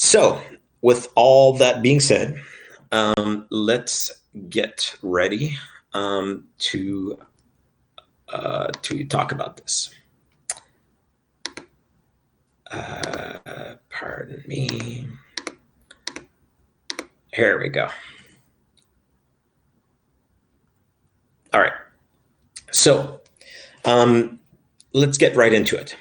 So with all that being said, let's get ready to talk about this. Pardon me. Here we go. All right. So let's get right into it.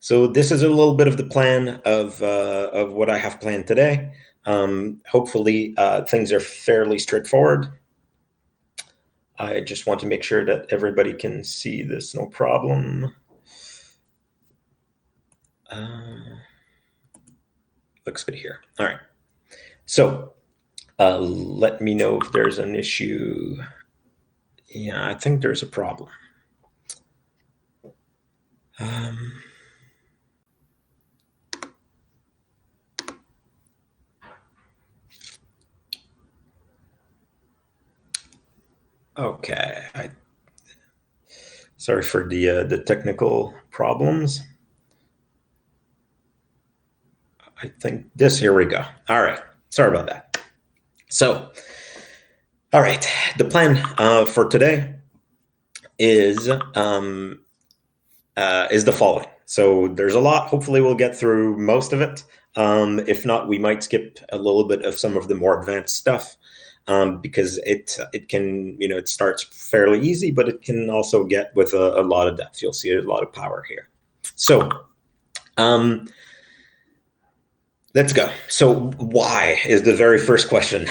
So this is a little bit of the plan of what I have planned today. Hopefully things are fairly straightforward. I just want to make sure that everybody can see this, no problem. Looks good here. All right. So let me know if there's an issue. Yeah, I think there's a problem. Okay, sorry for the technical problems. I think here we go. All right, sorry about that. So, all right, the plan for today is the following. So there's a lot. Hopefully we'll get through most of it. If not, we might skip a little bit of some of the more advanced stuff. Because it can, it starts fairly easy, but it can also get with a lot of depth. You'll see a lot of power here. So let's go. So why is the very first question.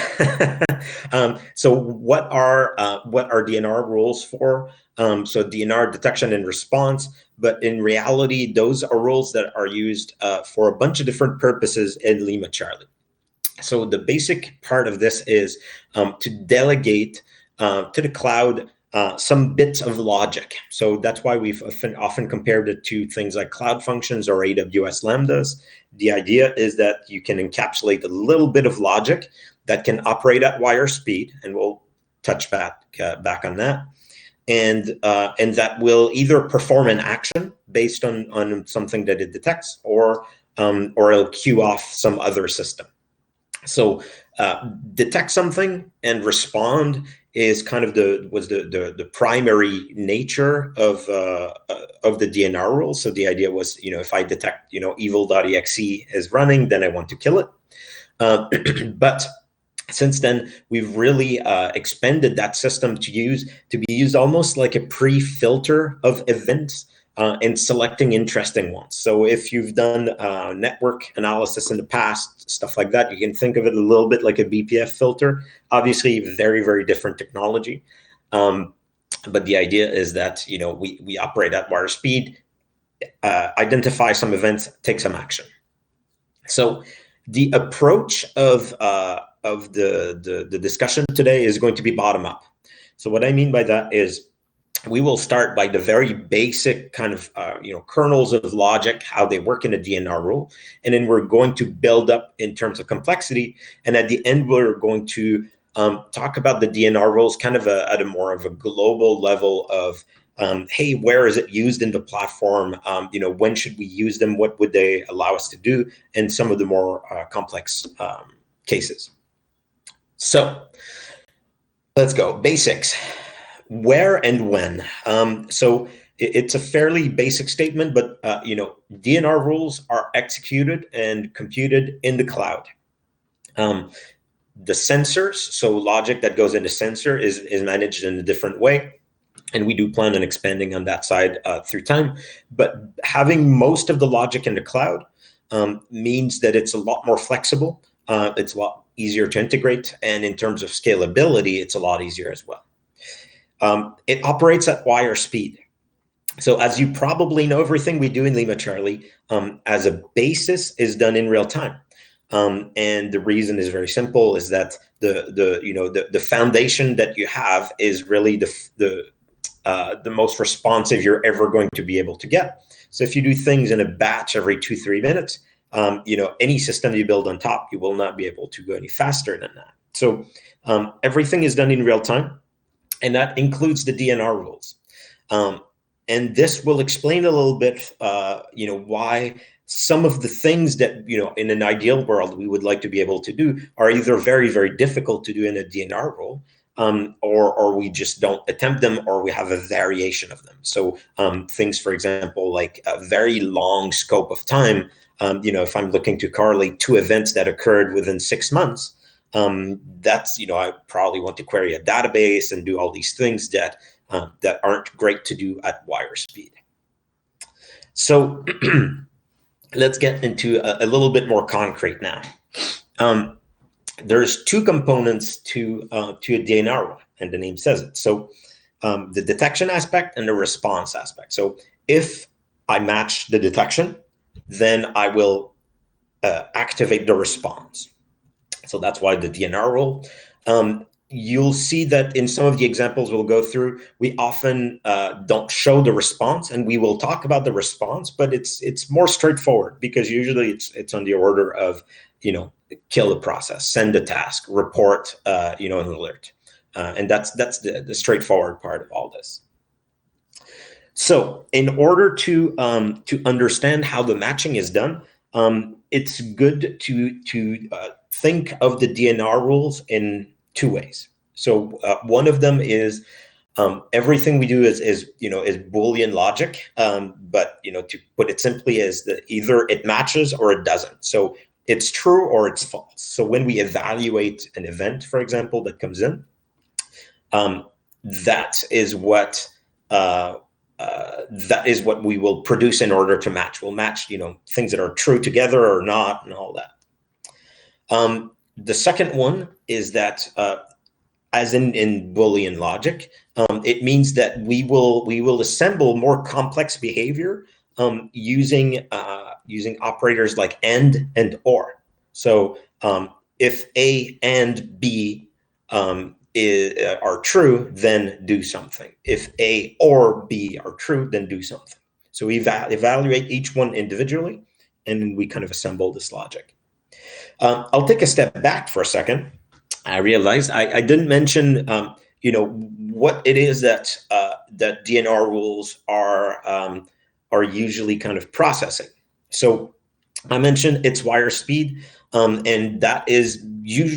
So what are D&R rules for? So D&R, detection and response, but in reality, those are rules that are used for a bunch of different purposes in LimaCharlie. So the basic part of this is to delegate to the cloud some bits of logic. So that's why we've often compared it to things like cloud functions or AWS Lambdas. The idea is that you can encapsulate a little bit of logic that can operate at wire speed, and we'll touch back on that. And that will either perform an action based on something that it detects, or it'll queue off some other system. So detect something and respond is kind of the primary nature of the D&R rules. So the idea was, if I detect, evil.exe is running, then I want to kill it. But since then, we've really expanded that system to be used almost like a pre-filter of events. And selecting interesting ones. So if you've done network analysis in the past, stuff like that, you can think of it a little bit like a BPF filter. Obviously, very, very different technology. But the idea is that, we operate at wire speed, identify some events, take some action. So the approach of the discussion today is going to be bottom up. So what I mean by that is, we will start by the very basic kind of, kernels of logic, how they work in a D&R rule. And then we're going to build up in terms of complexity. And at the end, we're going to talk about the D&R rules kind of at a more of a global level of, hey, where is it used in the platform? When should we use them? What would they allow us to do? And some of the more complex cases. So let's go. Basics. Where and when. So it's a fairly basic statement, but D&R rules are executed and computed in the cloud. The sensors, so logic that goes into sensor is managed in a different way. And we do plan on expanding on that side through time. But having most of the logic in the cloud means that it's a lot more flexible. It's a lot easier to integrate. And in terms of scalability, it's a lot easier as well. It operates at wire speed. So as you probably know, everything we do in LimaCharlie as a basis is done in real time. And the reason is very simple, is that the foundation that you have is really the most responsive you're ever going to be able to get. So if you do things in a batch every 2-3 minutes, any system you build on top, you will not be able to go any faster than that. So everything is done in real time. And that includes the D&R rules. And this will explain a little bit, why some of the things that, in an ideal world, we would like to be able to do are either very, very difficult to do in a D&R rule, or we just don't attempt them, or we have a variation of them. So things, for example, like a very long scope of time, if I'm looking to correlate two events that occurred within 6 months, that's, I probably want to query a database and do all these things that aren't great to do at wire speed. So let's get into a little bit more concrete now. There's two components to a D&R rule, and the name says it. So the detection aspect and the response aspect. So if I match the detection, then I will activate the response. So that's why the D&R rule. You'll see that in some of the examples we'll go through, we often don't show the response, and we will talk about the response, but it's more straightforward, because usually it's on the order of, kill the process, send a task, report, an alert. And that's the straightforward part of all this. So in order to understand how the matching is done, it's good to think of the D&R rules in two ways. So one of them is everything we do is Boolean logic, but to put it simply, is that either it matches or it doesn't. So it's true or it's false. So when we evaluate an event, for example, that comes in, that is what we will produce in order to match. We'll match things that are true together or not, and all that. The second one is that, as in Boolean logic, it means that we will assemble more complex behavior using operators like and or. So if A and B are true, then do something. If A or B are true, then do something. So we evaluate each one individually, and we kind of assemble this logic. I'll take a step back for a second. I realized I didn't mention, what it is that D&R rules are usually kind of processing. So I mentioned it's wire speed, and that is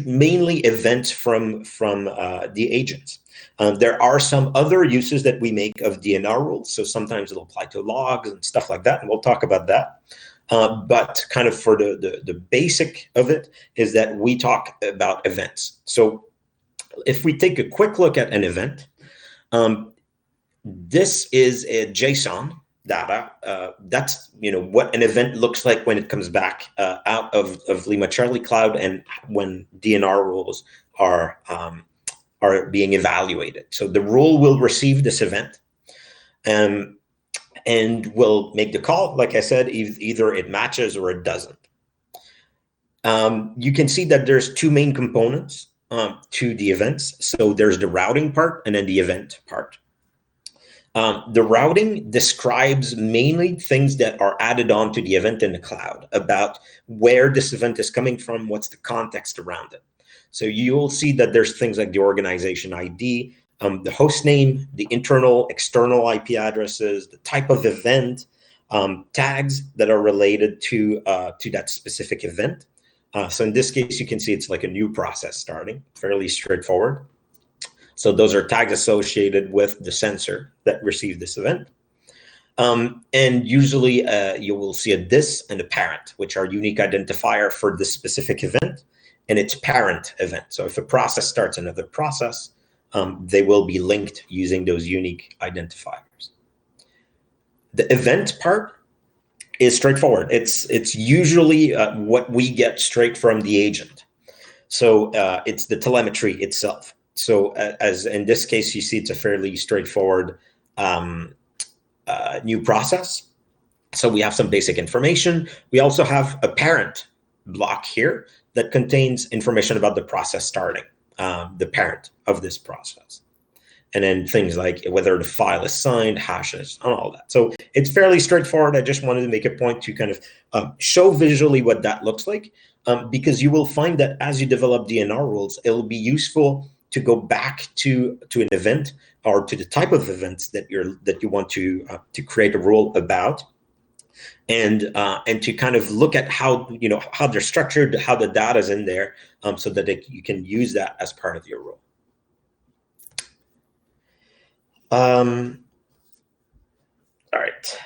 mainly events from the agents. There are some other uses that we make of D&R rules. So sometimes it'll apply to logs and stuff like that, and we'll talk about that. But kind of for the basic of it is that we talk about events. So if we take a quick look at an event, this is a JSON data. That's what an event looks like when it comes back out of LimaCharlie cloud, and when D&R rules are being evaluated. So the rule will receive this event, and we'll make the call. Like I said, either it matches or it doesn't. You can see that there's two main components to the events. So there's the routing part and then the event part. The routing describes mainly things that are added on to the event in the cloud, about where this event is coming from, what's the context around it. So you'll see that there's things like the organization ID, the host name, the internal, external IP addresses, the type of event, tags that are related to that specific event. So in this case, you can see it's like a new process starting, fairly straightforward. So those are tags associated with the sensor that received this event. And usually you will see a dis and a parent, which are unique identifier for this specific event and its parent event. So if a process starts another process, they will be linked using those unique identifiers. The event part is straightforward. It's usually what we get straight from the agent. So it's the telemetry itself. So as in this case, you see it's a fairly straightforward new process. So we have some basic information. We also have a parent block here that contains information about the process starting, the parent of this process. And then things like whether the file is signed, hashes, and all that. So it's fairly straightforward. I just wanted to make a point to kind of show visually what that looks like, because you will find that as you develop D&R rules, it'll be useful to go back to an event or to the type of events that you want to create a rule about, and to kind of look at how, how they're structured, how the data is in there, so that you can use that as part of your rule. All right.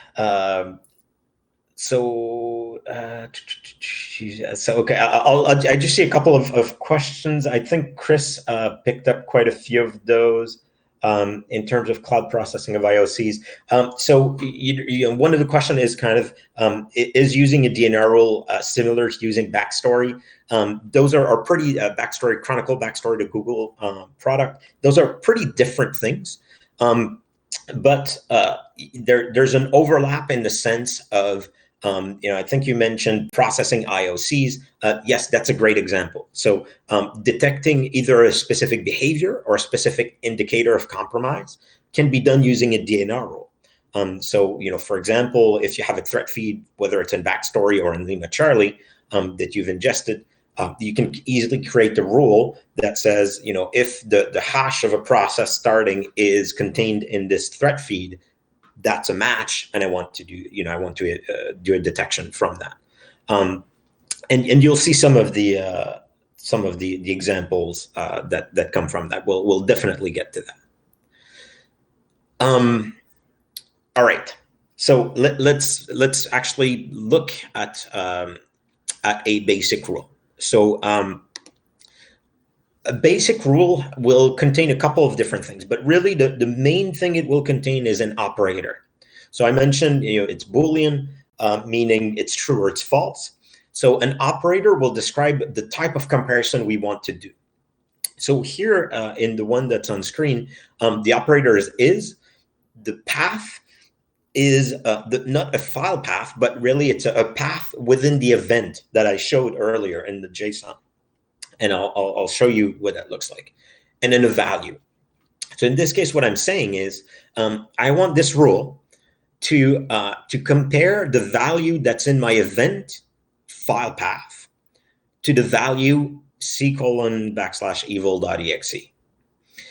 So okay, I just see a couple of questions. I think Chris picked up quite a few of those in terms of cloud processing of IOCs. So one of the question is kind of, is using a D&R rule similar to using backstory? Those are pretty backstory, Chronicle backstory to Google product. Those are pretty different things. But there's an overlap in the sense of, I think you mentioned processing IOCs. Yes, that's a great example. So detecting either a specific behavior or a specific indicator of compromise can be done using a D&R rule. So, for example, if you have a threat feed, whether it's in backstory or in LimaCharlie that you've ingested, you can easily create a rule that says, if the hash of a process starting is contained in this threat feed, that's a match, and I want to do, do a detection from that. And you'll see some of the examples that come from that. We'll definitely get to that. All right. So let's actually look at a basic rule. So a basic rule will contain a couple of different things, but really the main thing it will contain is an operator. So I mentioned, it's Boolean, meaning it's true or it's false. So an operator will describe the type of comparison we want to do. So here in the one that's on screen, the operator is the path is not a file path, but really it's a path within the event that I showed earlier in the JSON. And I'll show you what that looks like. And then a value. So in this case, what I'm saying is I want this rule to compare the value that's in my event file path to the value c:\evil.exe.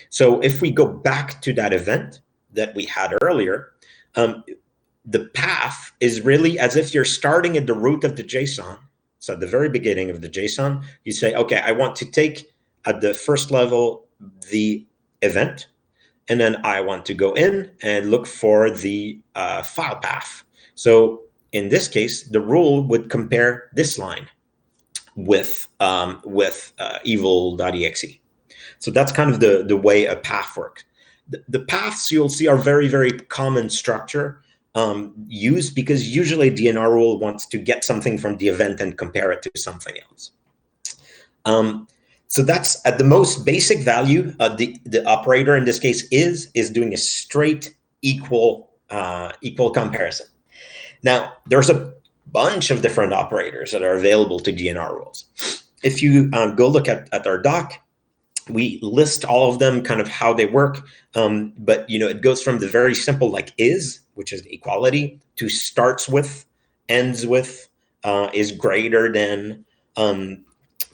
So if we go back to that event that we had earlier, the path is really as if you're starting at the root of the JSON. So at the very beginning of the JSON, you say, okay, I want to take at the first level the event, and then I want to go in and look for the file path. So in this case, the rule would compare this line with evil.exe. So that's kind of the way a path works. The paths you'll see are very, very common structure used because usually D&R rule wants to get something from the event and compare it to something else. So that's at the most basic value. The operator in this case is doing a straight equal comparison. Now there's a bunch of different operators that are available to D&R rules. If you go look at our doc, we list all of them, kind of how they work. But it goes from the very simple like is, which is equality, to starts with, ends with, is greater than,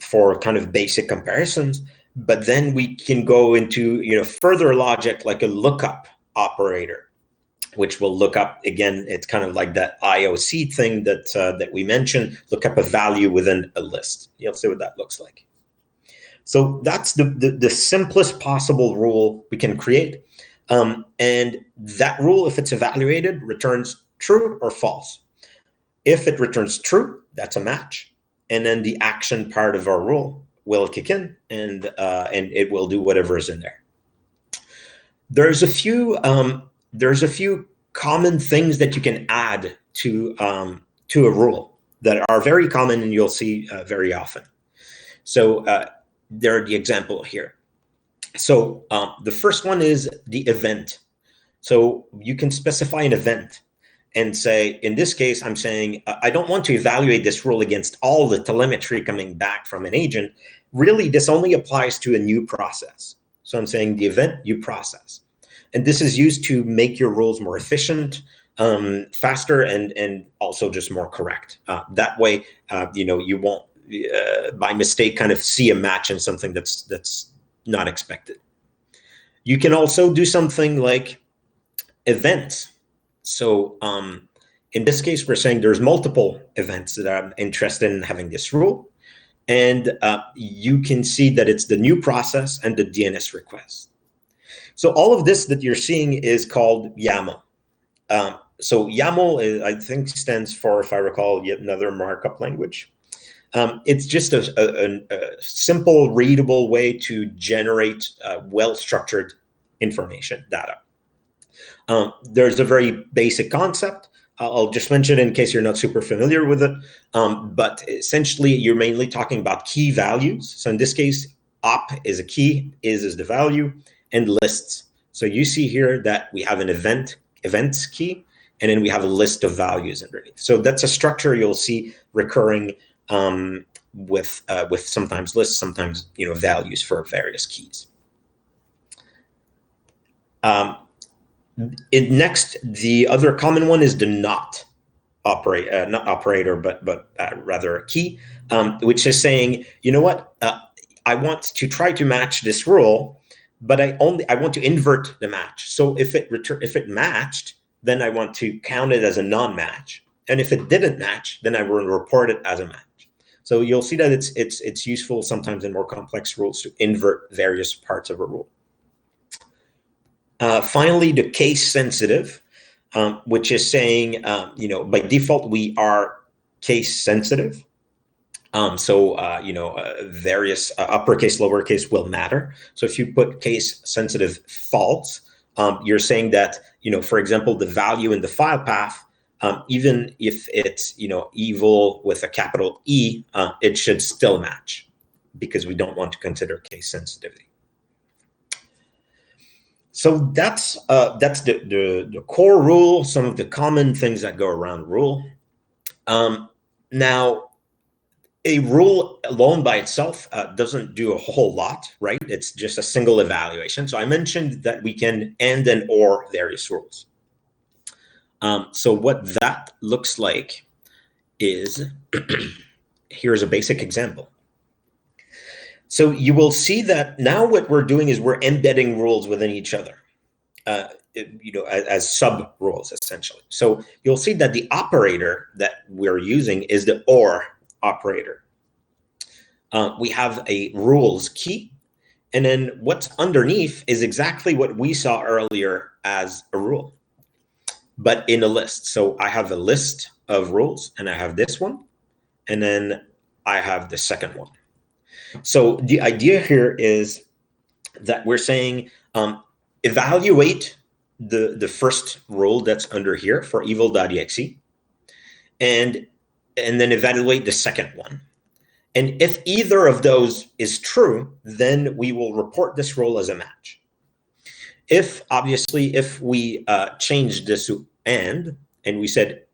for kind of basic comparisons. But then we can go into further logic like a lookup operator, which will look up again. It's kind of like that IOC thing that we mentioned. Look up a value within a list. You'll see what that looks like. So that's the simplest possible rule we can create. And that rule, if it's evaluated, returns true or false. If it returns true, that's a match. And then the action part of our rule will kick in, and it will do whatever is in there. There's a few common things that you can add to a rule that are very common and you'll see very often. So there are the example here. So the first one is the event. So you can specify an event and say, in this case, I'm saying, I don't want to evaluate this rule against all the telemetry coming back from an agent. Really, this only applies to a new process. So I'm saying the event you process. And this is used to make your rules more efficient, faster, and also just more correct. That way, you won't, by mistake, kind of see a match in something that's not expected. You can also do something like events. So in this case, we're saying there's multiple events that I'm interested in having this rule. And you can see that it's the new process and the DNS request. So all of this that you're seeing is called YAML. So YAML, I think, stands for, if I recall, yet another markup language. It's just a simple, readable way to generate well-structured information, data. There's a very basic concept. I'll just mention it in case you're not super familiar with it. But essentially, you're mainly talking about key values. So in this case, op is a key, is the value, and lists. So you see here that we have an events key, and then we have a list of values underneath. So that's a structure you'll see recurring with sometimes lists, sometimes values for various keys. Next, the other common one is the not operator, but rather a key, which is saying, you know what, I want to try to match this rule, but I want to invert the match. So if it matched, then I want to count it as a non-match, and if it didn't match, then I will report it as a match. So you'll see that it's useful sometimes in more complex rules to invert various parts of a rule. Finally, the case sensitive, which is saying, by default, we are case sensitive. Various uppercase, lowercase will matter. So if you put case sensitive false, you're saying that, for example, the value in the file path, even if it's, evil with a capital E, it should still match because we don't want to consider case sensitivity. So that's the core rule, some of the common things that go around rule. Now, a rule alone by itself doesn't do a whole lot, right? It's just a single evaluation. So I mentioned that we can and or various rules. So what that looks like is, here's a basic example. So you will see that now what we're doing is we're embedding rules within each other, as sub rules essentially. So you'll see that the operator that we're using is the OR operator. We have a rules key, and then what's underneath is exactly what we saw earlier as a rule, but in a list. So I have a list of rules, and I have this one, and then I have the second one. So the idea here is that we're saying evaluate the first rule that's under here for evil.exe, and then evaluate the second one. And if either of those is true, then we will report this rule as a match. If we change this to and we said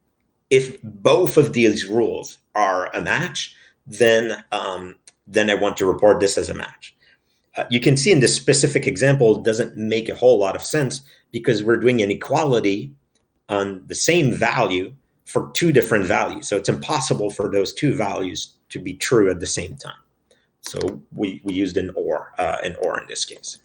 if both of these rules are a match, then I want to report this as a match. You can see in this specific example, it doesn't make a whole lot of sense because we're doing an equality on the same value for two different values. So it's impossible for those two values to be true at the same time. So we used an or in this case.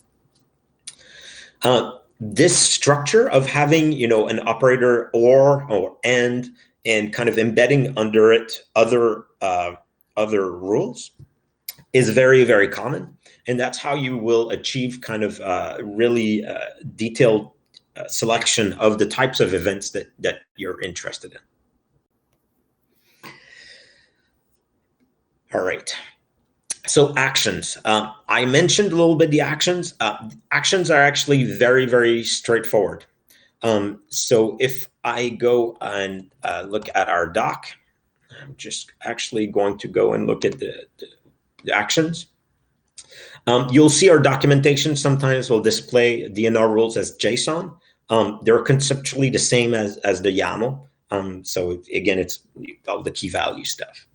This structure of having an operator or and kind of embedding under it other rules is very, very common. And that's how you will achieve kind of really detailed selection of the types of events that you're interested in. All right. So actions. I mentioned a little bit the actions. Actions are actually very, very straightforward. So if I go and look at our doc, I'm just actually going to go and look at the actions. You'll see our documentation sometimes will display D&R rules as JSON. They're conceptually the same as the YAML. So again, it's all the key value stuff.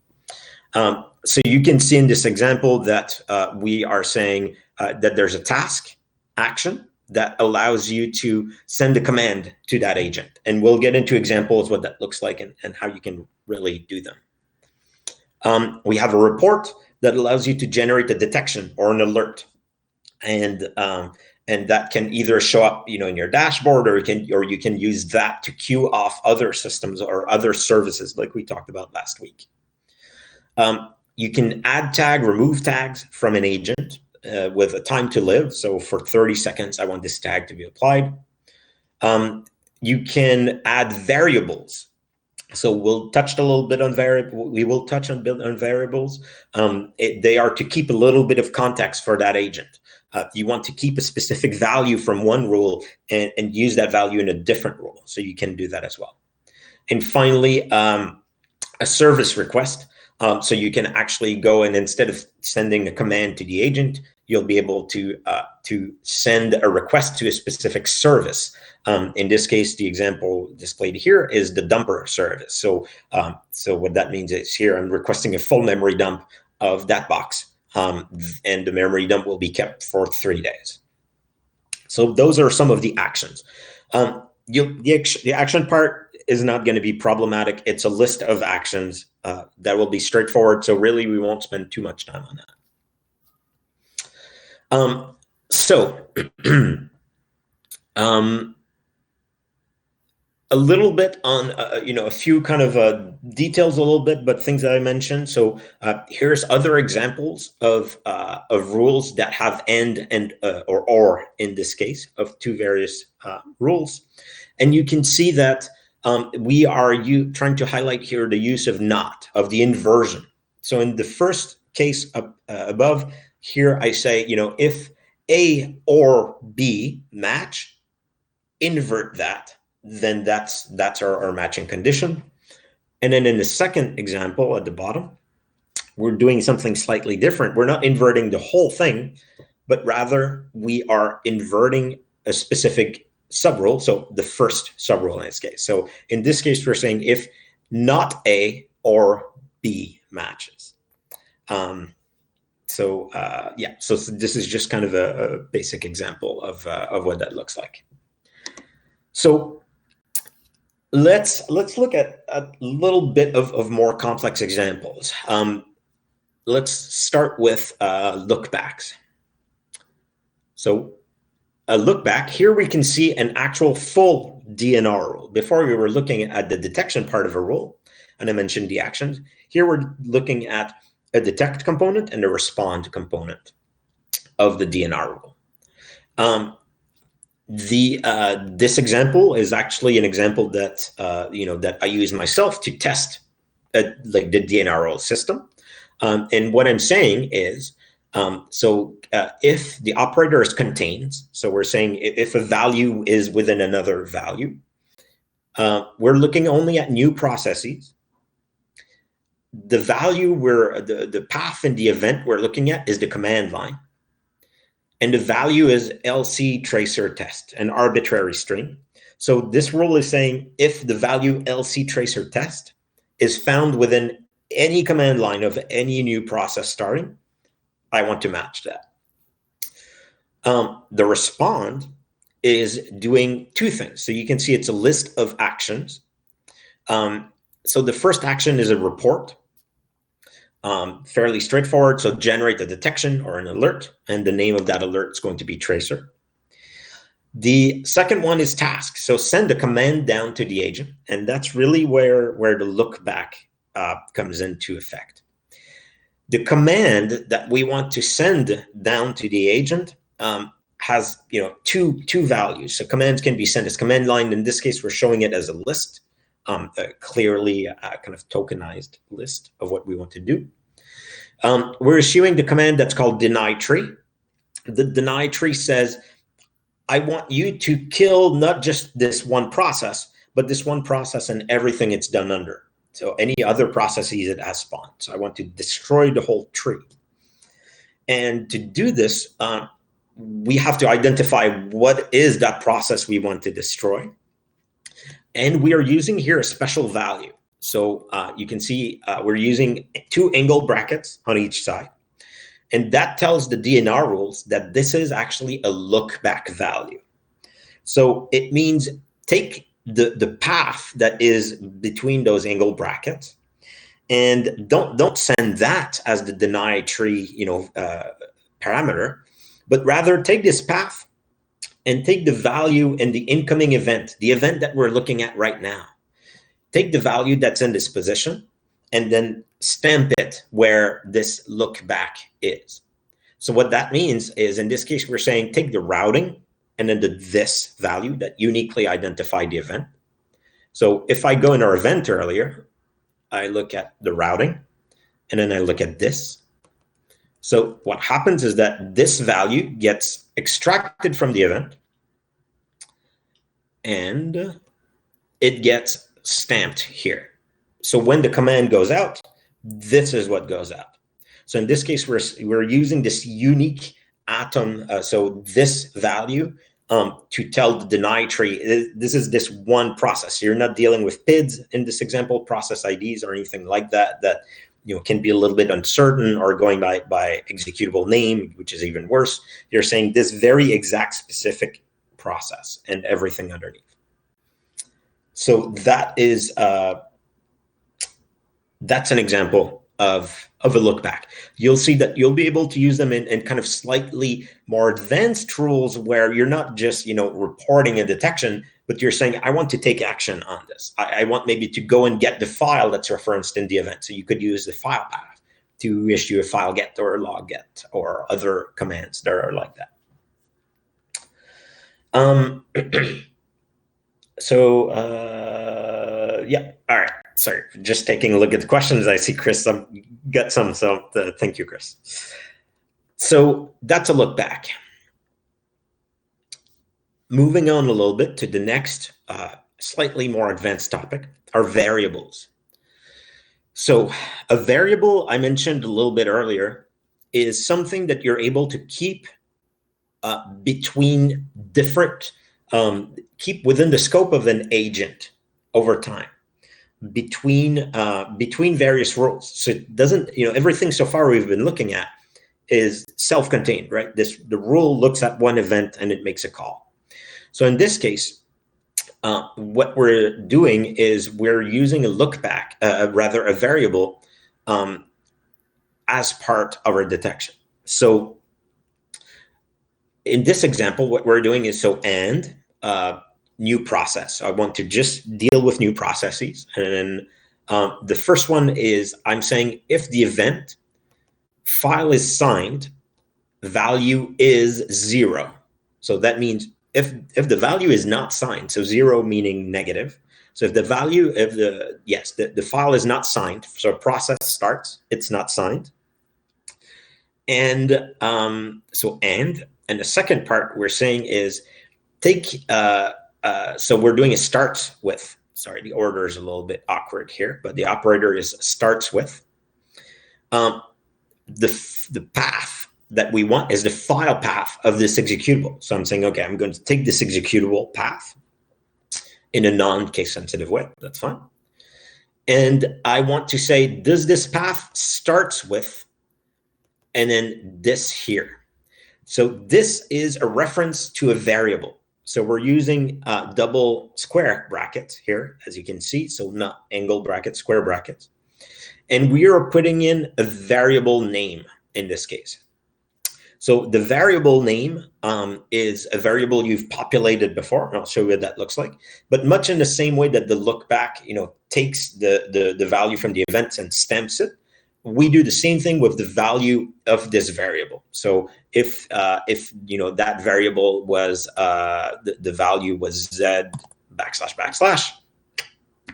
So you can see in this example that we are saying that there's a task action that allows you to send a command to that agent. And we'll get into examples what that looks like and how you can really do them. We have a report that allows you to generate a detection or an alert. And And that can either show up, in your dashboard, or you can use that to queue off other systems or other services, like we talked about last week. You can add tag, remove tags from an agent with a time to live. So for 30 seconds, I want this tag to be applied. You can add variables. So we'll touch a little bit on we will touch on variables. They are to keep a little bit of context for that agent. You want to keep a specific value from one rule and use that value in a different rule. So you can do that as well. And finally, a service request. So you can actually go, and instead of sending a command to the agent, you'll be able to send a request to a specific service. In this case, the example displayed here is the dumper service. So what that means is, here I'm requesting a full memory dump of that box, and the memory dump will be kept for 3 days. So those are some of the actions. The action part is not going to be problematic. It's a list of actions that will be straightforward. So really, we won't spend too much time on that. A little bit on, a few kind of details a little bit, but things that I mentioned. So here's other examples of rules that have and or in this case of two various rules. And you can see that we are trying to highlight here the use of not, of the inversion. So in the first case above here, I say, if A or B match, invert that, then that's our matching condition. And then in the second example at the bottom, we're doing something slightly different. We're not inverting the whole thing, but rather we are inverting a specific subrule, so the first subrule in this case. So in this case, we're saying if not A or B matches. So this is just kind of a basic example of what that looks like. So let's look at a little bit of more complex examples. Let's start with lookbacks. So a lookback, here we can see an actual full D&R rule. Before we were looking at the detection part of a rule, and I mentioned the actions. Here we're looking at a detect component and a respond component of the D&R rule. This example is actually an example that that I use myself to test like the D&R rule system. And what I'm saying is, if the operator is contained, so we're saying if a value is within another value, we're looking only at new processes. The value the path in the event we're looking at is the command line. And the value is LC tracer test, an arbitrary string. So this rule is saying if the value LC tracer test is found within any command line of any new process starting, I want to match that. The respond is doing two things. So you can see it's a list of actions. So the first action is a report. Fairly straightforward. So generate a detection or an alert, and the name of that alert is going to be tracer. The second one is task. So send a command down to the agent, and that's really where the lookback comes into effect. The command that we want to send down to the agent has two values. So commands can be sent as command line. In this case, we're showing it as a list. Clearly kind of tokenized list of what we want to do. We're issuing the command that's called deny tree. The deny tree says, I want you to kill not just this one process, but this one process and everything it's done under. So any other processes it has spawned. So I want to destroy the whole tree. And to do this, we have to identify what is that process we want to destroy. And we are using here a special value. So you can see we're using 2 angle brackets on each side. And that tells the D&R rules that this is actually a lookback value. So it means take the path that is between those angle brackets and don't send that as the deny tree parameter, but rather take this path and take the value in the incoming event, the event that we're looking at right now. Take the value that's in this position and then stamp it where this look back is. So what that means is, in this case, we're saying take the routing and then the this value that uniquely identified the event. So if I go in our event earlier, I look at the routing and then I look at this. So what happens is that this value gets extracted from the event and it gets stamped here. So when the command goes out, this is what goes out. So in this case, we're using this unique atom, so this value to tell the deny tree. This is this one process. You're not dealing with PIDs in this example, process IDs or anything like that, that can be a little bit uncertain or going by executable name, which is even worse. You're saying this very exact specific process and everything underneath. So that is that's an example of a look back. You'll see that you'll be able to use them in kind of slightly more advanced rules where you're not just reporting a detection, but you're saying, I want to take action on this. I want maybe to go and get the file that's referenced in the event. So you could use the file path to issue a file get or a log get or other commands that are like that. Yeah, all right. Sorry, just taking a look at the questions. I see Chris got some, so thank you, Chris. So that's a look back. Moving on a little bit to the next slightly more advanced topic are variables. So a variable, I mentioned a little bit earlier, is something that you're able to keep between different, keep within the scope of an agent over time, between various rules. So it doesn't, everything so far we've been looking at is self-contained, right? The rule looks at one event and it makes a call. So in this case, what we're doing is we're using a lookback, rather a variable, as part of our detection. So in this example, what we're doing is and new process. So I want to just deal with new processes. And the first one is I'm saying if the event file is signed, value is 0. So that means if the value is not signed, so 0 meaning negative. So if the value of the file is not signed, so a process starts, it's not signed. And and the second part we're saying is take, so we're doing a starts with, sorry, the order is a little bit awkward here, but the operator is starts with. The path that we want is the file path of this executable. So I'm saying, okay, I'm going to take this executable path in a non-case sensitive way. That's fine. And I want to say, does this path starts with, and then this here. So this is a reference to a variable. So we're using double square brackets here, as you can see. So not angle brackets, square brackets. And we are putting in a variable name in this case. So the variable name is a variable you've populated before, and I'll show you what that looks like. But much in the same way that the look back, takes the value from the events and stamps it, we do the same thing with the value of this variable. So if that variable was the value was z //,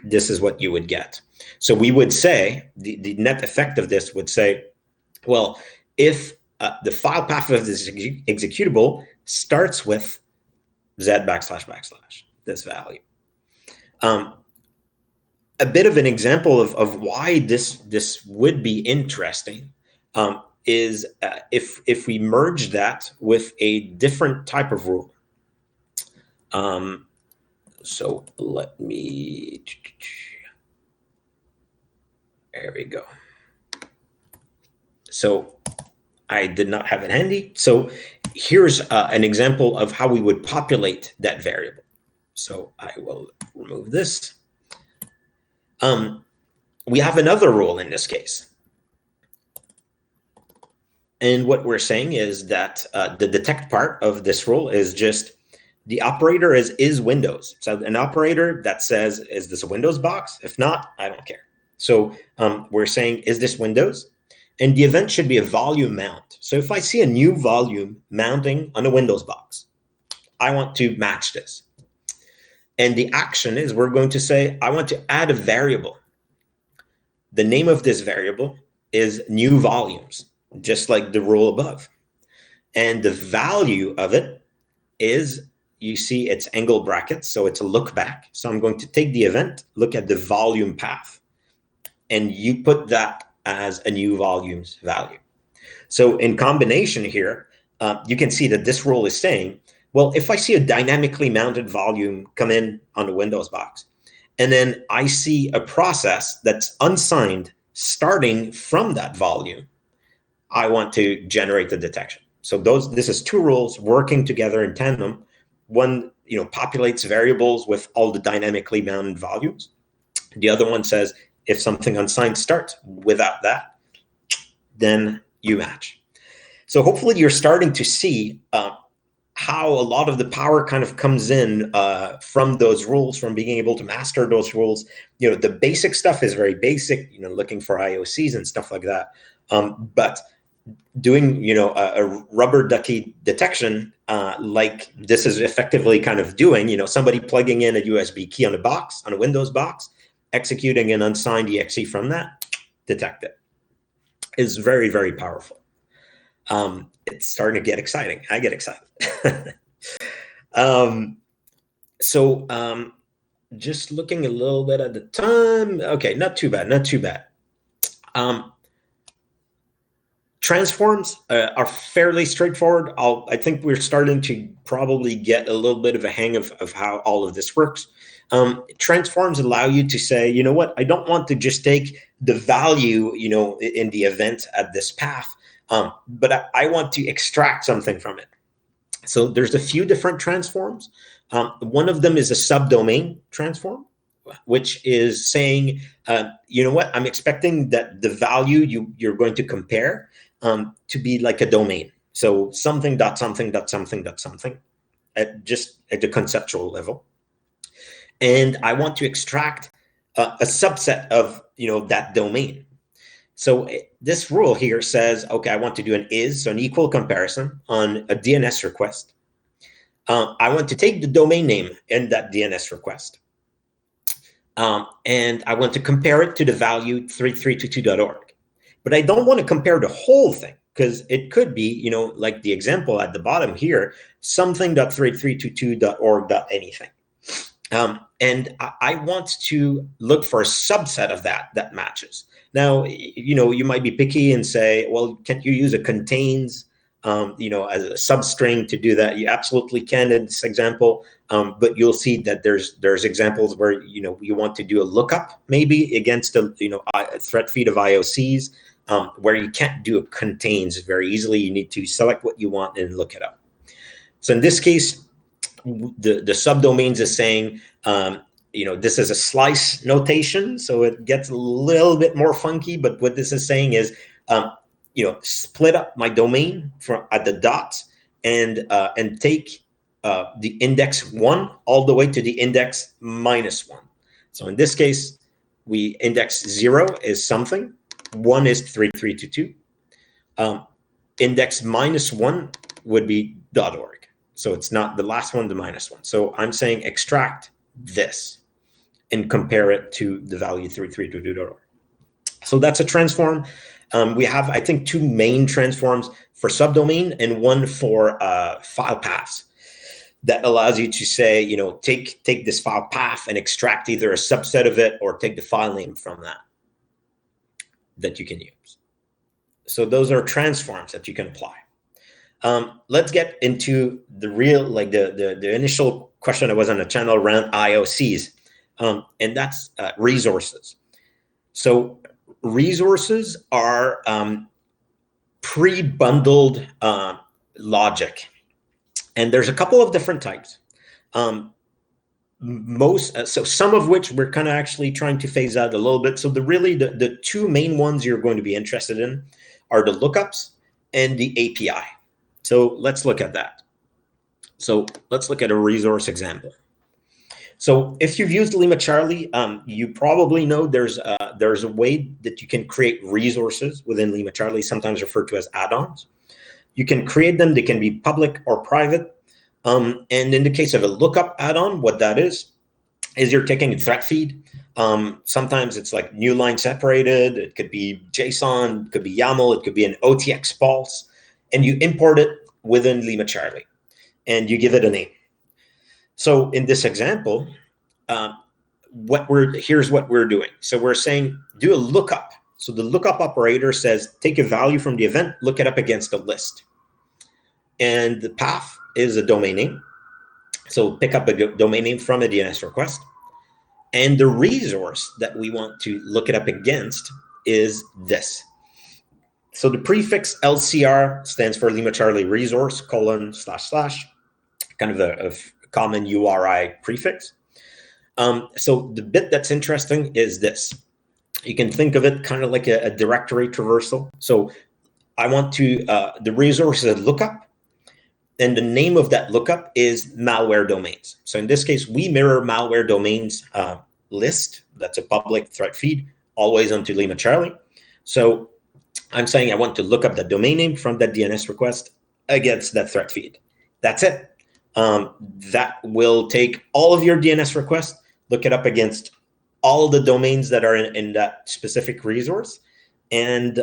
this is what you would get. So we would say the net effect of this would say, well, if the file path of this executable starts with z // this value. A bit of an example of why this would be interesting is if we merge that with a different type of rule. So let me, there we go. So I did not have it handy. So here's an example of how we would populate that variable. So I will remove this. We have another rule in this case. And what we're saying is that the detect part of this rule is just The operator is Windows. So an operator that says, is this a Windows box? If not, I don't care. So we're saying, is this Windows? And the event should be a volume mount. So if I see a new volume mounting on a Windows box, I want to match this. And the action is, we're going to say, I want to add a variable. The name of this variable is new volumes, just like the rule above. And the value of it is, you see it's angle brackets, so it's a lookback. So I'm going to take the event, look at the volume path, and you put that as a new volumes value. So in combination here, you can see that this rule is saying, well, if I see a dynamically mounted volume come in on the Windows box, and then I see a process that's unsigned starting from that volume, I want to generate the detection. So this is two rules working together in tandem. One, populates variables with all the dynamically mounted volumes. The other one says, if something unsigned starts without that, then you match. So hopefully you're starting to see how a lot of the power kind of comes in from those rules, from being able to master those rules. The basic stuff is very basic, looking for IOCs and stuff like that. But doing, a rubber ducky detection, like this is effectively kind of doing, somebody plugging in a USB key on a box, on a Windows box, executing an unsigned exe from that, detect it, is very, very powerful. It's starting to get exciting. I get excited. Just looking a little bit at the time. Okay, not too bad. Transforms are fairly straightforward. I think we're starting to probably get a little bit of a hang of how all of this works. Transforms allow you to say, you know what, I don't want to just take the value, in the event at this path, but I want to extract something from it. So there's a few different transforms. One of them is a subdomain transform, which is saying, you know what, I'm expecting that the value you're going to compare to be like a domain. So something dot something dot something dot something, just at the conceptual level. And I want to extract a subset of that domain. So this rule here says, okay, I want to do an is, so an equal comparison on a DNS request. I want to take the domain name in that DNS request. And I want to compare it to the value 3322.org. But I don't want to compare the whole thing, because it could be, like the example at the bottom here, something.3322.org.anything. And I want to look for a subset of that matches. Now, you might be picky and say, well, can't you use a contains, as a substring to do that? You absolutely can in this example, but you'll see that there's examples where, you want to do a lookup maybe against a threat feed of IOCs, where you can't do a contains very easily. You need to select what you want and look it up. So in this case, the subdomains is saying, this is a slice notation, so it gets a little bit more funky. But what this is saying is, split up my domain at the dots and take the index 1 all the way to the index -1. So in this case, index 0 is something, 1 is 3322. Index -1 would be .org. So it's not the last one, the -1. So I'm saying extract this and compare it to the value 3322.org. So that's a transform. We have, I think, two main transforms for subdomain and one for file paths that allows you to say, take this file path and extract either a subset of it or take the file name from that you can use. So those are transforms that you can apply. Let's get into the real, like the initial question that was on the channel around IOCs, and that's resources. So resources are pre-bundled logic, and there's a couple of different types. So some of which we're kind of actually trying to phase out a little bit. So the two main ones you're going to be interested in are the lookups and the API. So let's look at that. So let's look at a resource example. So if you've used LimaCharlie, you probably know there's a way that you can create resources within LimaCharlie, sometimes referred to as add-ons. You can create them. They can be public or private. And in the case of a lookup add-on, what that is you're taking a thread feed. Sometimes it's like new line separated. It could be JSON, it could be YAML, it could be an OTX pulse, and you import it within LimaCharlie, and you give it a name. So in this example, here's what we're doing. So we're saying do a lookup. So the lookup operator says take a value from the event, look it up against a list, and the path is a domain name. So pick up a domain name from a DNS request. And the resource that we want to look it up against is this. So the prefix LCR stands for LimaCharlie resource : / kind of a common URI prefix. So the bit that's interesting is this. You can think of it kind of like a directory traversal. So I want to, the resource is a lookup. And the name of that lookup is malware domains. So in this case, we mirror malware domains list. That's a public thread feed, always onto LimaCharlie. So I'm saying I want to look up the domain name from that DNS request against that thread feed. That's it. That will take all of your DNS requests, look it up against all the domains that are in that specific resource. And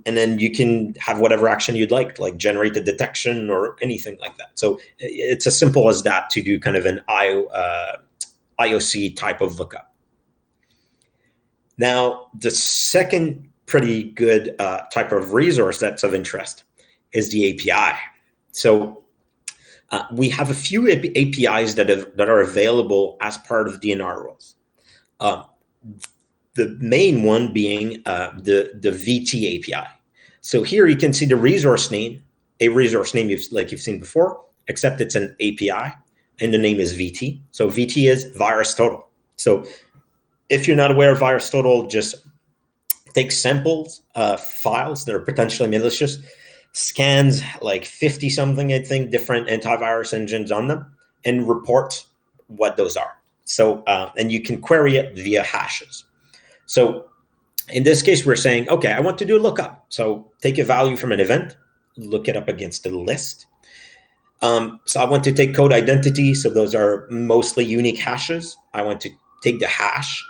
then you can have whatever action you'd like generate a detection or anything like that. So it's as simple as that to do kind of an IOC type of lookup. Now, the second pretty good type of resource that's of interest is the API. So we have a few APIs that are available as part of D&R Rules. The main one being the VT API. So here you can see the resource name, a resource name you've seen before, except it's an API, and the name is VT. So VT is VirusTotal. So if you're not aware of VirusTotal, just take samples, files that are potentially malicious, scans like 50-something, I think, different antivirus engines on them, and reports what those are. So, and you can query it via hashes. So in this case, we're saying, okay, I want to do a lookup. So take a value from an event, look it up against a list. So I want to take code identity. So those are mostly unique hashes. I want to take the hash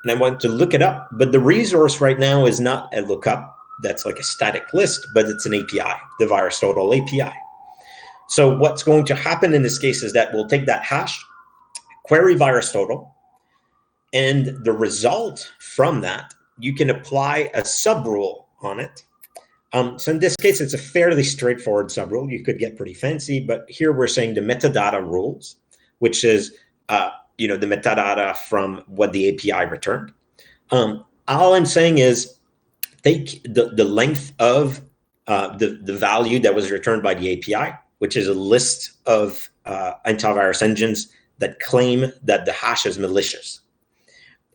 and I want to look it up. But the resource right now is not a lookup. That's like a static list, but it's an API, the VirusTotal API. So what's going to happen in this case is that we'll take that hash, query VirusTotal, and the result from that, you can apply a subrule on it. So in this case, it's a fairly straightforward subrule. You could get pretty fancy, but here we're saying the metadata rules, which is the metadata from what the API returned. All I'm saying is take the length of the value that was returned by the API, which is a list of antivirus engines that claim that the hash is malicious.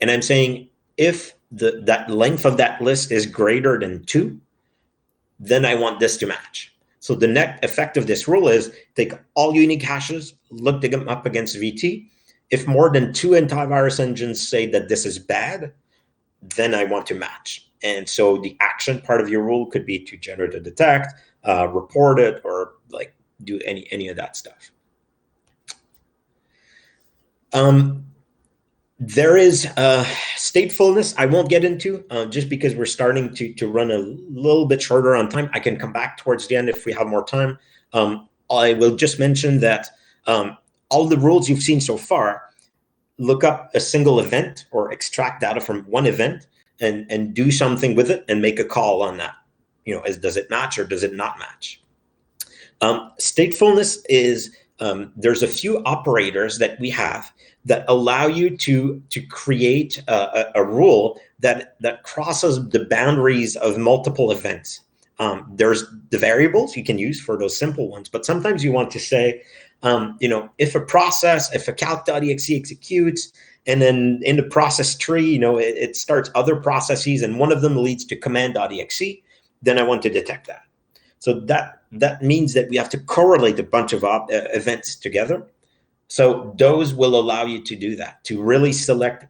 And I'm saying if that length of that list is greater than 2, then I want this to match. So the net effect of this rule is take all unique hashes, look them up against VT. If more than 2 antivirus engines say that this is bad, then I want to match. And so the action part of your rule could be to generate a detect, report it, or like do any of that stuff. There is statefulness I won't get into just because we're starting to run a little bit shorter on time. I can come back towards the end if we have more time. I will just mention that all the rules you've seen so far, look up a single event or extract data from one event and do something with it and make a call on that. Does it match or does it not match? Statefulness is, there's a few operators that we have that allow you to create a rule that crosses the boundaries of multiple events. There's the variables you can use for those simple ones, but sometimes you want to say, if a calc.exe executes, and then in the process tree, it starts other processes, and one of them leads to command.exe, then I want to detect that. So that means that we have to correlate a bunch of events together. So those will allow you to do that, to really select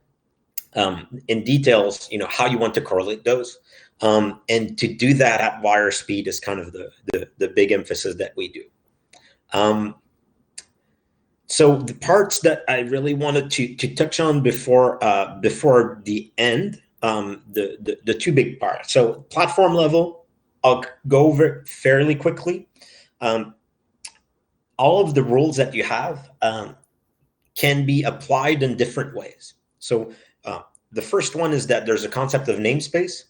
in details, how you want to correlate those. And to do that at wire speed is kind of the big emphasis that we do. So the parts that I really wanted to touch on before the end, the two big parts. So platform level, I'll go over it fairly quickly. All of the rules that you have can be applied in different ways. So the first one is that there's a concept of namespace,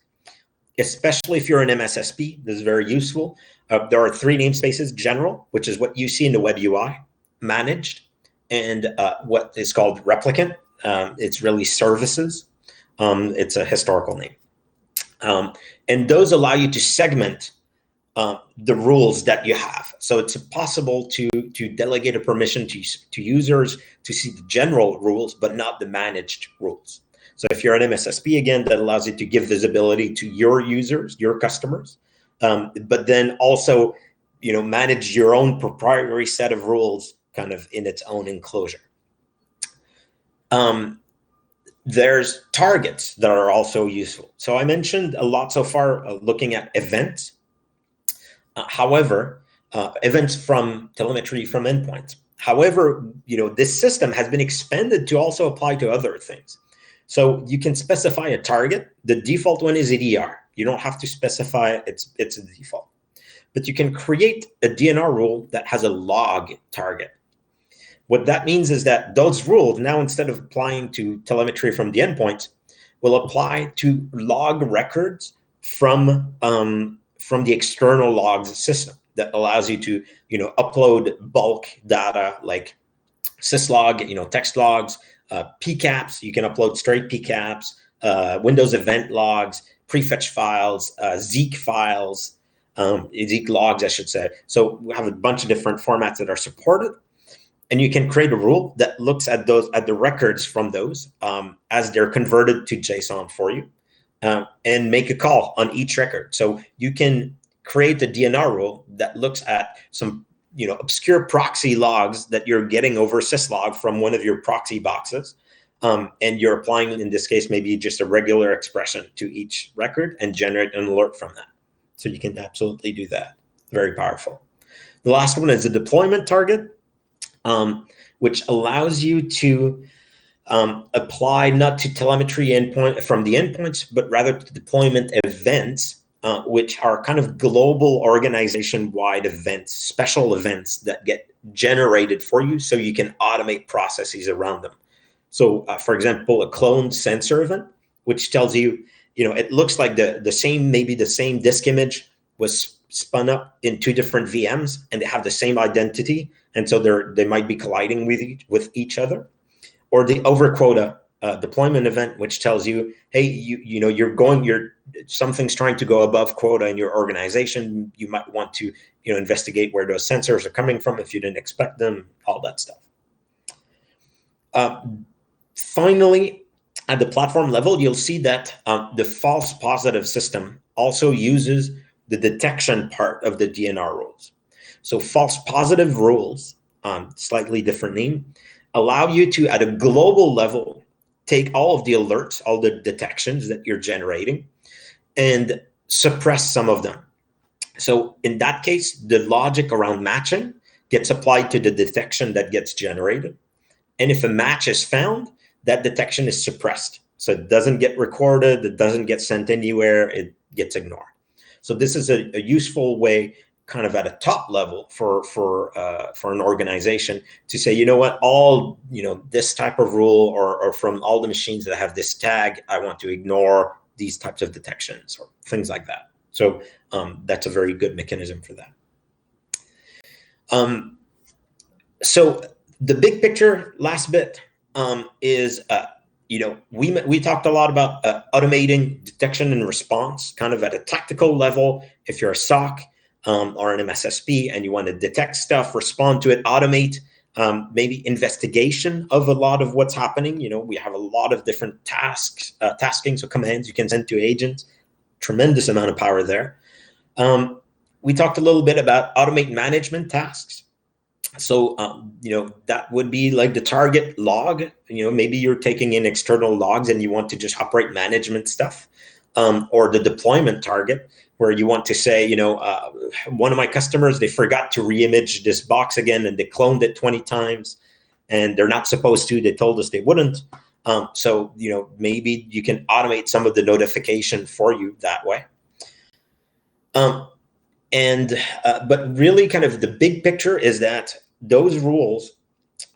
especially if you're an MSSP. This is very useful. There are three namespaces: general, which is what you see in the web UI; managed, and what is called replicant. It's really services. It's a historical name. And those allow you to segment the rules that you have. So it's possible to delegate a permission to users to see the general rules, but not the managed rules. So if you're an MSSP, again, that allows you to give visibility to your users, your customers, but then also, manage your own proprietary set of rules kind of in its own enclosure. There's targets that are also useful. So I mentioned a lot so far looking at events. However, events from telemetry from endpoints. However, this system has been expanded to also apply to other things. So you can specify a target. The default one is EDR. You don't have to specify it's a default. But you can create a D&R rule that has a log target. What that means is that those rules now, instead of applying to telemetry from the endpoints, will apply to log records from the external logs system that allows you to, upload bulk data like syslog, text logs, PCAPs. You can upload straight PCAPs, Windows event logs, prefetch files, Zeek files, Zeek logs, I should say. So we have a bunch of different formats that are supported. And you can create a rule that looks at the records from those as they're converted to JSON for you, and make a call on each record. So you can create a D&R rule that looks at some obscure proxy logs that you're getting over syslog from one of your proxy boxes, and you're applying, in this case, maybe just a regular expression to each record and generate an alert from that. So you can absolutely do that. Very powerful. The last one is a deployment target, which allows you to apply not to telemetry endpoint from the endpoints, but rather to deployment events, which are kind of global organization-wide events, special events that get generated for you so you can automate processes around them. So for example, a cloned sensor event, which tells you, it looks like the same disk image was spun up in two different VMs and they have the same identity. And so they might be colliding with each other. Or the overquota deployment event, which tells you, hey, something's trying to go above quota in your organization. You might want to, investigate where those sensors are coming from if you didn't expect them, all that stuff. Finally, at the platform level, you'll see that the false positive system also uses the detection part of the D&R rules. So false positive rules, slightly different name, allow you to, at a global level, take all of the alerts, all the detections that you're generating, and suppress some of them. So in that case, the logic around matching gets applied to the detection that gets generated. And if a match is found, that detection is suppressed. So it doesn't get recorded, it doesn't get sent anywhere, it gets ignored. So this is a useful way, kind of at a top level for an organization to say, all this type of rule or from all the machines that have this tag, I want to ignore these types of detections or things like that. So that's a very good mechanism for that. So the big picture, last bit, is we talked a lot about automating detection and response, kind of at a tactical level. If you're a SOC or an MSSP and you want to detect stuff, respond to it, automate, maybe investigation of a lot of what's happening. We have a lot of different tasking, so commands you can send to agents, tremendous amount of power there. We talked a little bit about automate management tasks. So, that would be like the target log. Maybe you're taking in external logs and you want to just operate management stuff, or the deployment target, where you want to say, one of my customers, they forgot to reimage this box again and they cloned it 20 times and they're not supposed to. They told us they wouldn't. So, maybe you can automate some of the notification for you that way. But really kind of the big picture is that those rules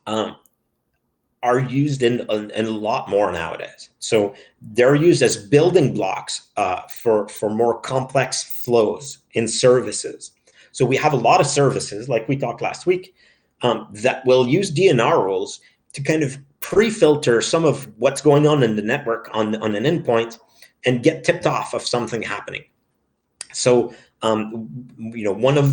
are used in a lot more nowadays. So they're used as building blocks for more complex flows in services. So we have a lot of services, like we talked last week, that will use D&R rules to kind of pre-filter some of what's going on in the network on an endpoint and get tipped off of something happening. So one of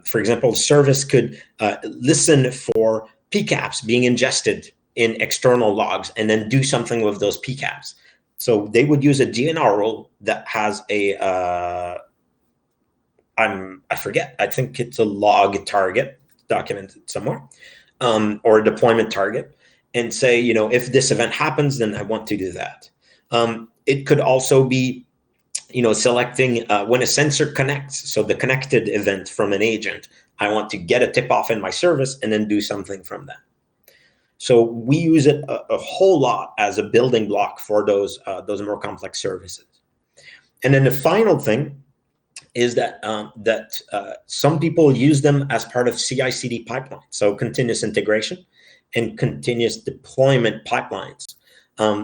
for example, service could listen for PCAPs being ingested in external logs and then do something with those PCAPs. So they would use a D&R rule that has I forget, I think it's a log target documented somewhere, or a deployment target, and say, if this event happens, then I want to do that. It could also be selecting when a sensor connects, so the connected event from an agent, I want to get a tip off in my service and then do something from that. So we use it a whole lot as a building block for those more complex services. And then the final thing is that some people use them as part of CI/CD pipelines, so continuous integration and continuous deployment pipelines,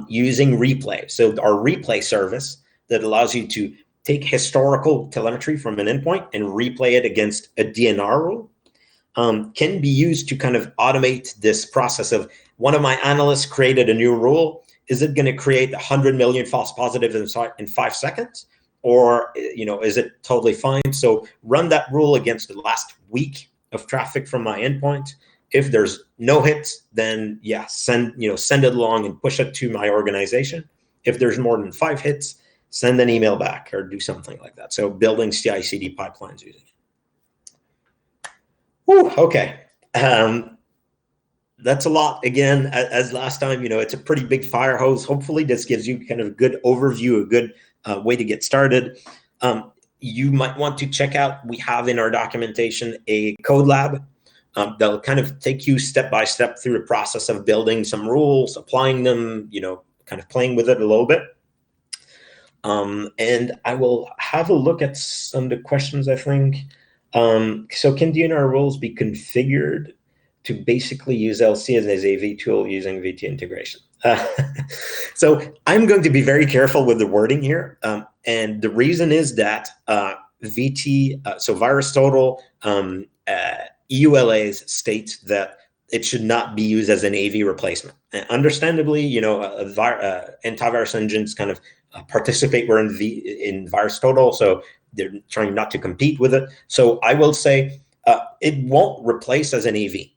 using replay. So our replay service that allows you to take historical telemetry from an endpoint and replay it against a D&R rule, can be used to kind of automate this process of, one of my analysts created a new rule. Is it going to create 100 million false positives in 5 seconds? Or, is it totally fine? So run that rule against the last week of traffic from my endpoint. If there's no hits, then send it along and push it to my organization. If there's more than 5 hits, send an email back or do something like that. So building CI/CD pipelines using it. Whew, okay. That's a lot. Again, as last time, it's a pretty big fire hose. Hopefully this gives you kind of a good overview, a good way to get started. You might want to check out, we have in our documentation a code lab that'll kind of take you step by step through the process of building some rules, applying them, kind of playing with it a little bit. And I will have a look at some of the questions, I think. So can D&R rules be configured to basically use LC as an AV tool using VT integration? So I'm going to be very careful with the wording here. And the reason is that VT, so VirusTotal, EULAs state that it should not be used as an AV replacement. And understandably, antivirus engines kind of participate in VirusTotal, so they're trying not to compete with it. So I will say it won't replace as an AV.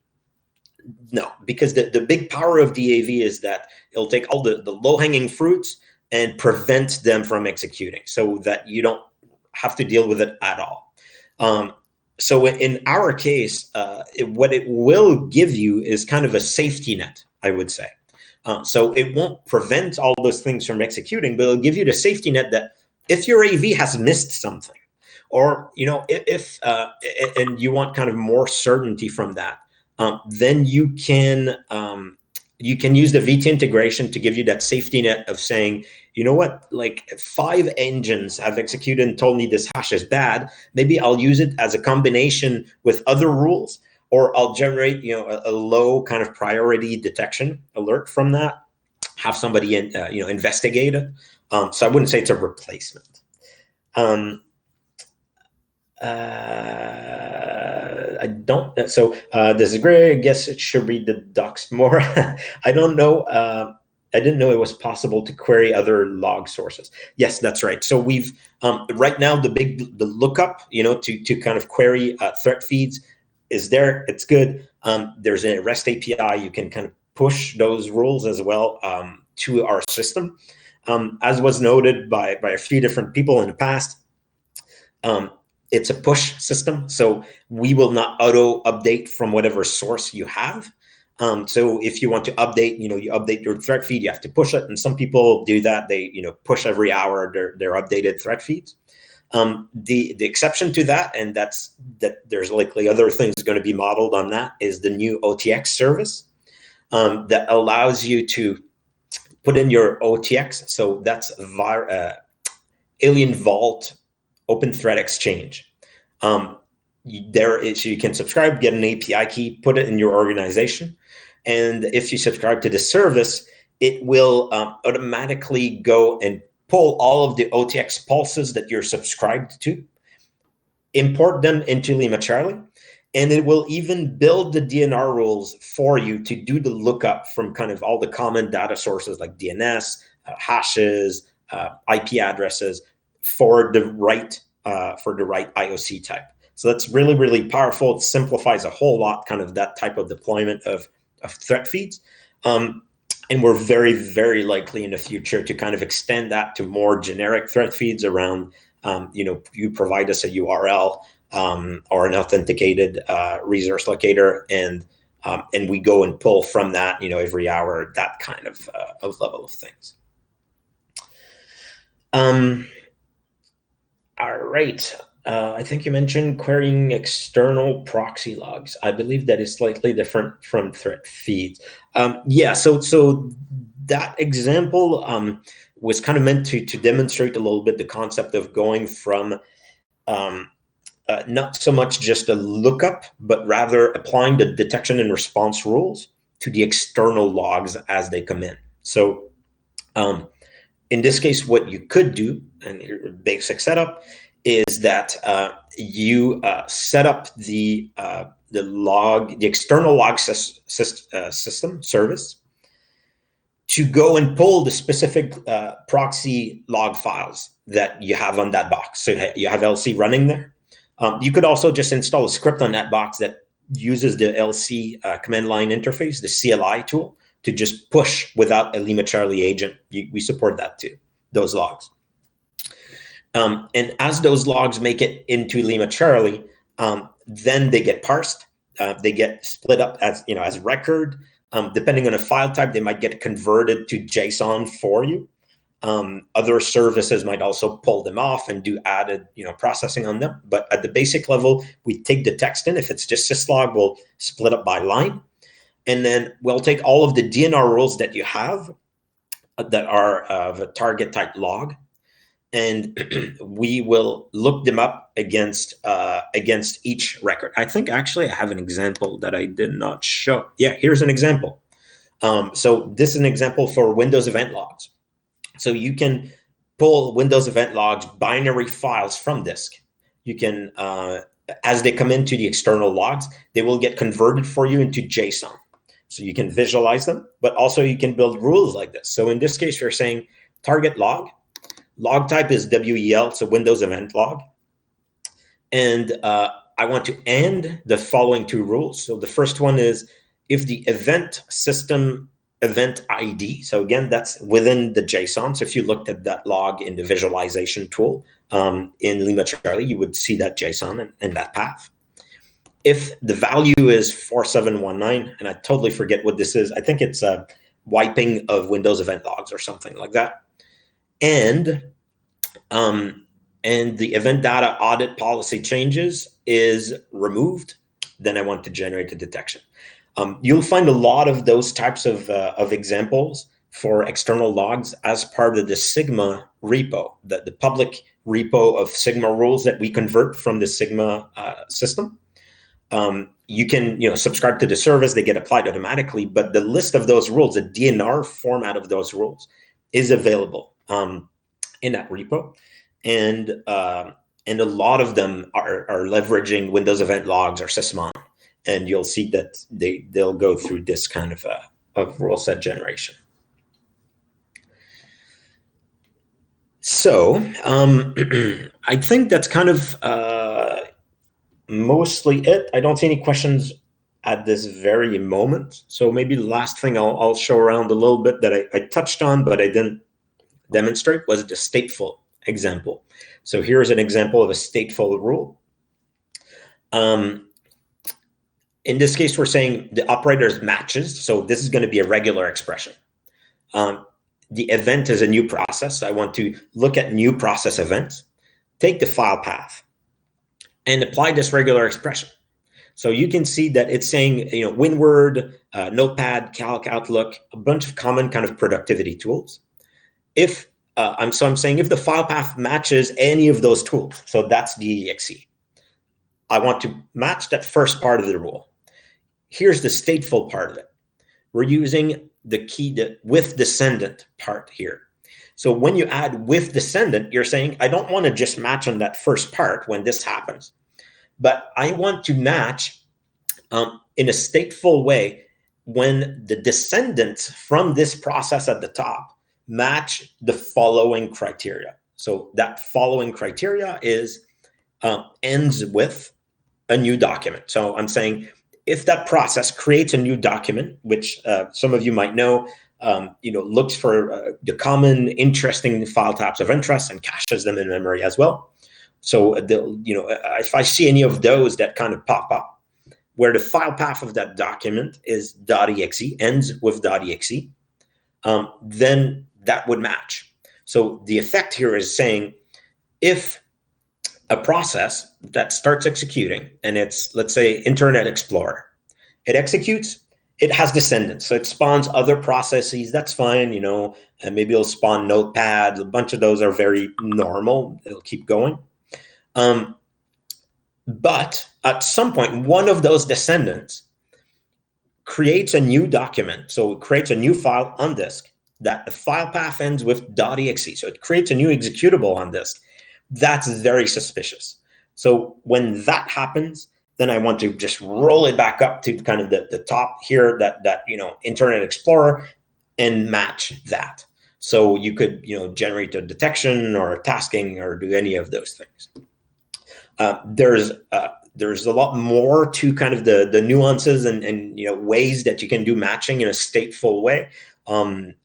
No, because the big power of the AV is that it'll take all the low-hanging fruits and prevent them from executing, so that you don't have to deal with it at all. So in our case, what it will give you is kind of a safety net, I would say. So it won't prevent all those things from executing, but it'll give you the safety net that if your AV has missed something, or if and you want kind of more certainty from that, then you can use the VT integration to give you that safety net of saying, like 5 engines have executed and told me this hash is bad. Maybe I'll use it as a combination with other rules, or I'll generate, a low kind of priority detection alert from that, have somebody, investigate it. So I wouldn't say it's a replacement. I don't, so this is great. I guess it should read the docs more. I don't know. I didn't know it was possible to query other log sources. Yes, that's right. So we've, right now, the lookup, to kind of query threat feeds is there. It's good. There's a REST API. You can kind of push those rules as well to our system. As was noted by a few different people in the past, it's a push system, so we will not auto update from whatever source you have. So if you want to update, you update your thread feed, you have to push it. And some people do that. They, push every hour their updated thread feeds. The exception to that, and that there's likely other things going to be modeled on that, is the new OTX service that allows you to put in your OTX. So that's Alien Vault Open Thread Exchange. So you can subscribe, get an API key, put it in your organization. And if you subscribe to the service, it will automatically go and pull all of the OTX pulses that you're subscribed to, import them into LimaCharlie, and it will even build the D&R rules for you to do the lookup from kind of all the common data sources like DNS, hashes, IP addresses for the right IOC type. So that's really, really powerful. It simplifies a whole lot, kind of that type of deployment of thread feeds. And we're very, very likely in the future to kind of extend that to more generic thread feeds around, you provide us a URL or an authenticated resource locator, and we go and pull from that, every hour, that kind of level of things. All right. I think you mentioned querying external proxy logs. I believe that is slightly different from thread feeds. Yeah, so that example was kind of meant to demonstrate a little bit the concept of going from not so much just a lookup, but rather applying the detection and response rules to the external logs as they come in. So in this case, what you could do, and your basic setup, is that you set up the external log system service to go and pull the specific proxy log files that you have on that box. So you have LC running there. You could also just install a script on that box that uses the LC command line interface, the CLI tool, to just push without a LimaCharlie agent. We support that too, those logs. And as those logs make it into LimaCharlie, then they get parsed. They get split up as record. Depending on a file type, they might get converted to JSON for you. Other services might also pull them off and do added, processing on them. But at the basic level, we take the text in. If it's just syslog, we'll split up by line. And then we'll take all of the D&R rules that you have that are of a target type log, and we will look them up against each record. I think actually I have an example that I did not show. Yeah, here's an example. So this is an example for Windows event logs. So you can pull Windows event logs, binary files from disk. You can, as they come into the external logs, they will get converted for you into JSON. So you can visualize them, but also you can build rules like this. So in this case, you're saying target log type is WEL, so Windows event log. And I want to end the following two rules. So the first one is if the event system event ID, so again, that's within the JSON. So if you looked at that log in the visualization tool in LimaCharlie, you would see that JSON and that path. If the value is 4719, and I totally forget what this is, I think it's a wiping of Windows event logs or something like that. And the event data audit policy changes is removed, then I want to generate the detection. You'll find a lot of those types of examples for external logs as part of the Sigma repo, the public repo of Sigma rules that we convert from the Sigma system. You can subscribe to the service, they get applied automatically, but the list of those rules, the D&R format of those rules, is available in that repo. And a lot of them are leveraging Windows event logs or sysmon. And you'll see that they'll go through this kind of rule set generation. So I think that's kind of mostly it. I don't see any questions at this very moment. So maybe the last thing I'll show around a little bit that I touched on, but I didn't demonstrate, was the stateful example. So here's an example of a stateful rule. In this case, we're saying the operator's matches. So this is going to be a regular expression. The event is a new process. I want to look at new process events, take the file path, and apply this regular expression. So you can see that it's saying, WinWord, Notepad, Calc, Outlook, a bunch of common kind of productivity tools. I'm saying if the file path matches any of those tools, so that's DEXE, I want to match that first part of the rule. Here's the stateful part of it. We're using the key, the with descendant part here. So when you add with descendant, you're saying, I don't want to just match on that first part when this happens, but I want to match in a stateful way when the descendants from this process at the top match the following criteria. So that following criteria is ends with a new document. So I'm saying if that process creates a new document, which some of you might know, looks for the common interesting file types of interest and caches them in memory as well. So if I see any of those that kind of pop up, where the file path of that document is .exe, ends with .exe, then that would match. So the effect here is saying if a process that starts executing and it's, let's say, Internet Explorer, it executes, it has descendants. So it spawns other processes, that's fine, and maybe it'll spawn Notepad, a bunch of those are very normal, it'll keep going. But at some point, one of those descendants creates a new document. So it creates a new file on disk that the file path ends with .exe. So it creates a new executable on disk. That's very suspicious. So when that happens, then I want to just roll it back up to kind of the top here, that Internet Explorer, and match that. So you could generate a detection or a tasking or do any of those things. There's a lot more to kind of the nuances and ways that you can do matching in a stateful way.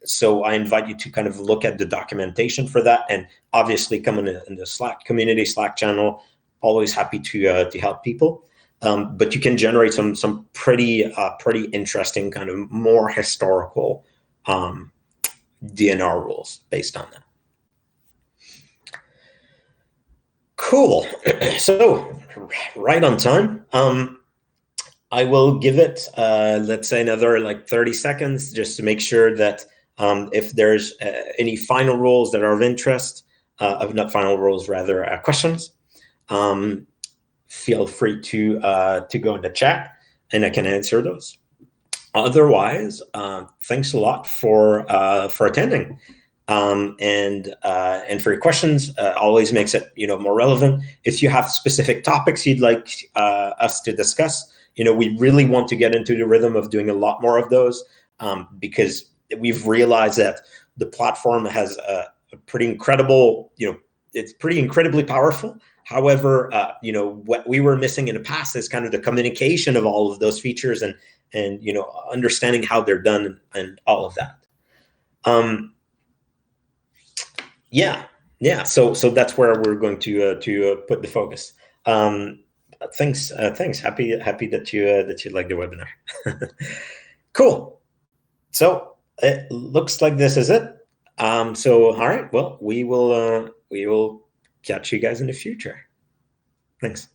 So I invite you to kind of look at the documentation for that, and obviously come in the Slack community, Slack channel. Always happy to help people. But you can generate some pretty interesting kind of more historical D&R rules based on that. Cool. So right on time. I will give it, let's say, another like 30 seconds just to make sure that if there's any final rules that are of interest, not final rules, rather questions, feel free to go in the chat and I can answer those. Otherwise, thanks a lot for attending. And for your questions, always makes it more relevant. If you have specific topics you'd like us to discuss, we really want to get into the rhythm of doing a lot more of those, because we've realized that the platform has a pretty incredible, it's pretty incredibly powerful. However, what we were missing in the past is kind of the communication of all of those features and understanding how they're done and all of that. Yeah. So that's where we're going to put the focus. Thanks. Happy that you like the webinar. Cool. So it looks like this is it. So all right. Well, we will catch you guys in the future. Thanks.